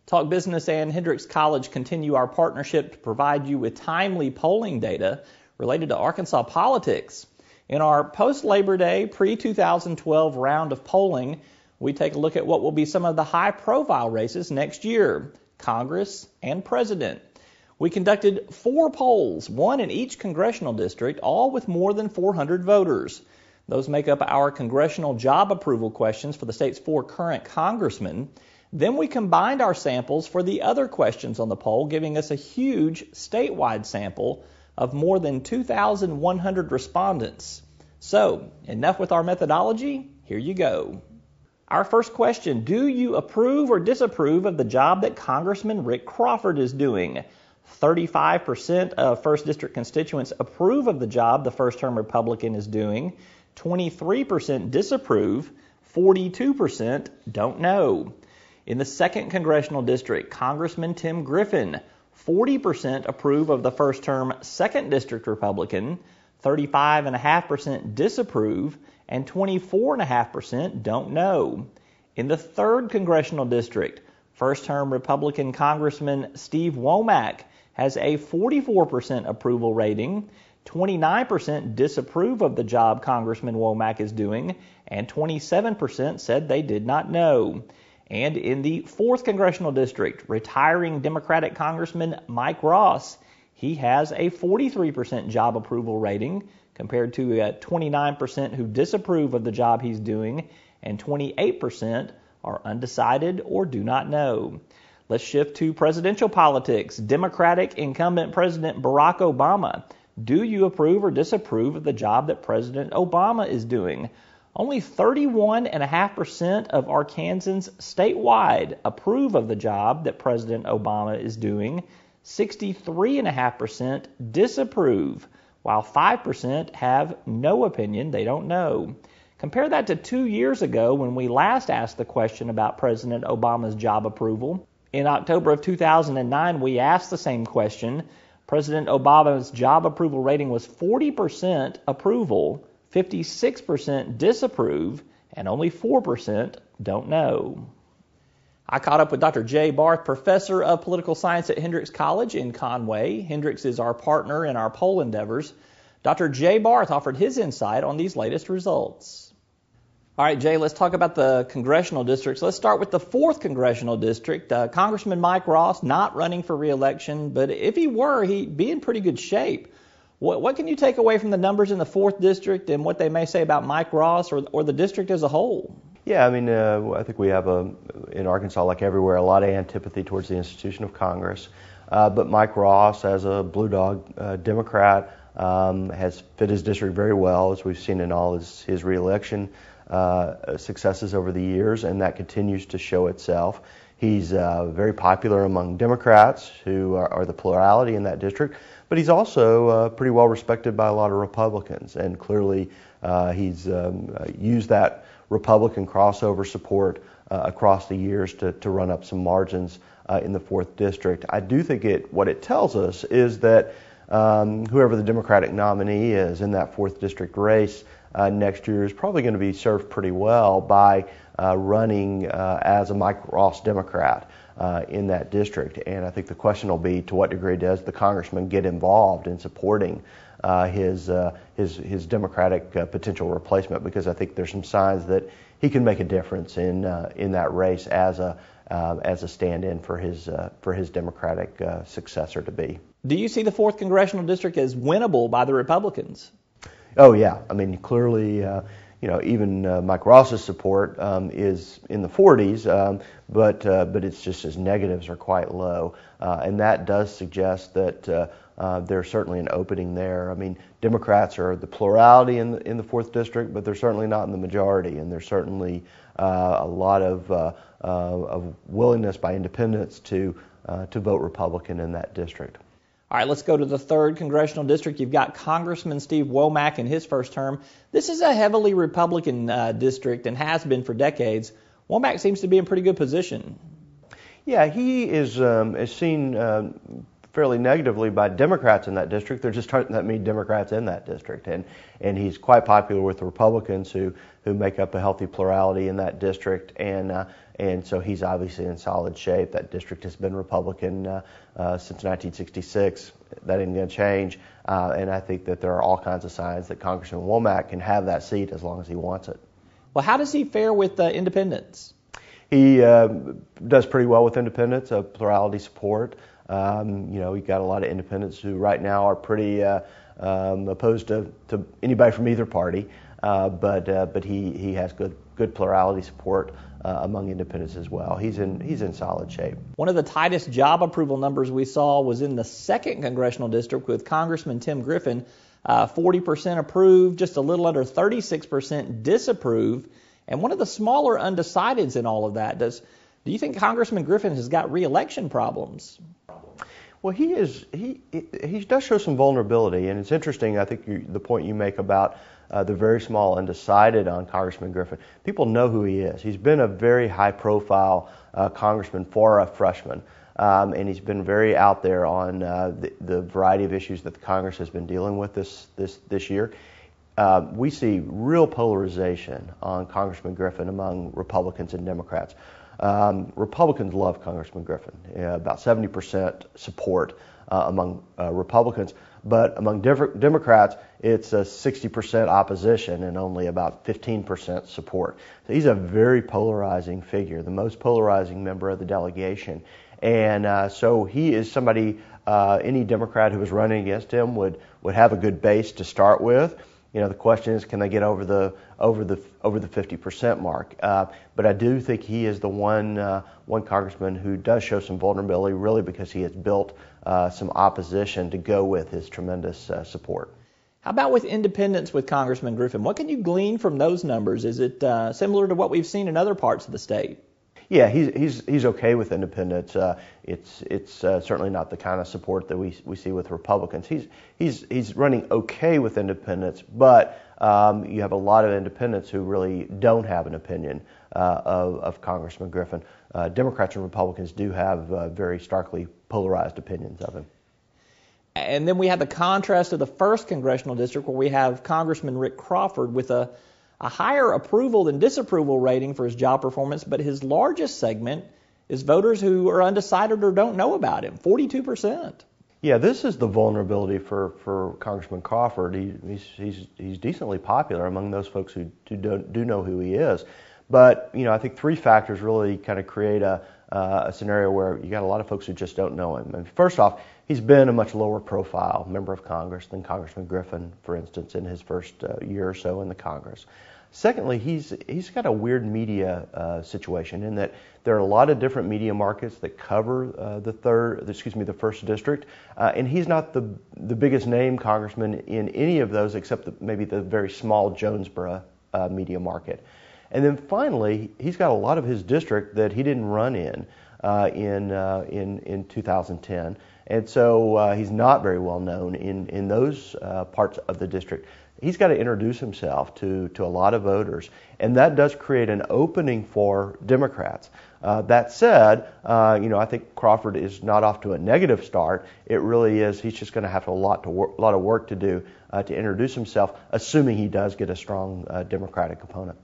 Talk Business and Hendrix College continue our partnership to provide you with timely polling data related to Arkansas politics. In our post-Labor Day, pre-2012 round of polling, we take a look at what will be some of the high-profile races next year, Congress and President. We conducted 4 polls, one in each congressional district, all with more than 400 voters. Those make up our congressional job approval questions for the state's 4 current congressmen. Then we combined our samples for the other questions on the poll, giving us a huge statewide sample of more than 2,100 respondents. So, enough with our methodology? Here you go. Our first question, do you approve or disapprove of the job that Congressman Rick Crawford is doing? 35% of 1st District constituents approve of the job the first-term Republican is doing. 23% disapprove. 42% don't know. In the 2nd Congressional District, Congressman Tim Griffin, 40% approve of the first-term 2nd District Republican, 35.5% disapprove, and 24.5% don't know. In the 3rd Congressional District, first-term Republican Congressman Steve Womack has a 44% approval rating, 29% disapprove of the job Congressman Womack is doing, and 27% said they did not know. And in the 4th Congressional District, retiring Democratic Congressman Mike Ross, he has a 43% job approval rating compared to 29% who disapprove of the job he's doing, and 28% are undecided or do not know. Let's shift to presidential politics. Democratic incumbent President Barack Obama. Do you approve or disapprove of the job that President Obama is doing? Only 31.5% of Arkansans statewide approve of the job that President Obama is doing. 63.5% disapprove, while 5% have no opinion, they don't know. Compare that to 2 years ago when we last asked the question about President Obama's job approval. In October of 2009, we asked the same question. President Obama's job approval rating was 40% approval, 56% disapprove, and only 4% don't know. I caught up with Dr. Jay Barth, professor of political science at Hendrix College in Conway. Hendrix is our partner in our poll endeavors. Dr. Jay Barth offered his insight on these latest results. All right, Jay, let's talk about the congressional districts. Let's start with the 4th Congressional District. Congressman Mike Ross not running for re-election, but if he were, he'd be in pretty good shape. What can you take away from the numbers in the 4th District and what they may say about Mike Ross or the district as a whole? Yeah, I mean, I think we have, in Arkansas, like everywhere, a lot of antipathy towards the institution of Congress. But Mike Ross, as a Blue Dog Democrat, has fit his district very well, as we've seen in all his re-election successes over the years, and that continues to show itself. He's very popular among Democrats, who are the plurality in that district, but he's also pretty well respected by a lot of Republicans, and clearly he's used that Republican crossover support across the years to run up some margins in the 4th District. I do think what it tells us is that whoever the Democratic nominee is in that 4th District race next year is probably going to be served pretty well by running as a Mike Ross Democrat in that district. And I think the question will be, to what degree does the congressman get involved in supporting his Democratic potential replacement? Because I think there's some signs that he can make a difference in that race as a stand-in for his Democratic successor to be. Do you see the 4th Congressional District as winnable by the Republicans? Oh yeah, I mean clearly, even Mike Ross's support is in the 40s, but it's just his negatives are quite low, and that does suggest that there's certainly an opening there. I mean, Democrats are the plurality in the 4th District, but they're certainly not in the majority, and there's certainly a lot of willingness by independents to vote Republican in that district. All right, let's go to the 3rd Congressional District. You've got Congressman Steve Womack in his first term. This is a heavily Republican district and has been for decades. Womack seems to be in pretty good position. Yeah, he is seen fairly negatively by Democrats in that district. There just aren't that many Democrats in that district, and he's quite popular with the Republicans who make up a healthy plurality in that district, and and so he's obviously in solid shape. That district has been Republican since 1966. That ain't going to change, and I think that there are all kinds of signs that Congressman Womack can have that seat as long as he wants it. Well, how does he fare with independents? He does pretty well with independents, plurality support. You know, you've got a lot of independents who right now are pretty opposed to anybody from either party, but he has good plurality support among independents as well. He's in solid shape. One of the tightest job approval numbers we saw was in the 2nd Congressional District with Congressman Tim Griffin, 40% approved, just a little under 36% disapproved, and one of the smaller undecideds in all of that. Do you think Congressman Griffin has got re-election problems? Well, he does show some vulnerability, and it's interesting. I think the point you make about the very small undecided on Congressman Griffin. People know who he is. He's been a very high-profile congressman for a freshman, and he's been very out there on the variety of issues that the Congress has been dealing with this year. We see real polarization on Congressman Griffin among Republicans and Democrats. Republicans love Congressman Griffin, about 70% support among Republicans, but among Democrats, it's a 60% opposition and only about 15% support. So he's a very polarizing figure, the most polarizing member of the delegation. And so he is somebody, any Democrat who was running against him would have a good base to start with. You know, the question is, can they get over the 50% mark? But I do think he is the one congressman who does show some vulnerability, really because he has built some opposition to go with his tremendous support. How about with independents with Congressman Griffin? What can you glean from those numbers? Is it similar to what we've seen in other parts of the state? Yeah, he's okay with independents. It's certainly not the kind of support that we see with Republicans. He's running okay with independents, but you have a lot of independents who really don't have an opinion of Congressman Griffin. Democrats and Republicans do have very starkly polarized opinions of him. And then we have the contrast of the 1st Congressional District, where we have Congressman Rick Crawford with a higher approval than disapproval rating for his job performance, but his largest segment is voters who are undecided or don't know about him, 42%. Yeah, this is the vulnerability for Congressman Crawford. He's decently popular among those folks who do know who he is. But, you know, I think 3 factors really kind of create a scenario where you got a lot of folks who just don't know him. And first off, he's been a much lower profile member of Congress than Congressman Griffin, for instance, in his first year or so in the Congress. Secondly, he's got a weird media situation in that there are a lot of different media markets that cover the 1st district, and he's not the biggest name congressman in any of those except maybe the very small Jonesboro media market. And then finally, he's got a lot of his district that he didn't run in 2010, and so he's not very well known in those parts of the district. He's got to introduce himself to a lot of voters, and that does create an opening for Democrats. That said, I think Crawford is not off to a negative start. It really is. He's just going to have a lot of work to do to introduce himself, assuming he does get a strong Democratic opponent.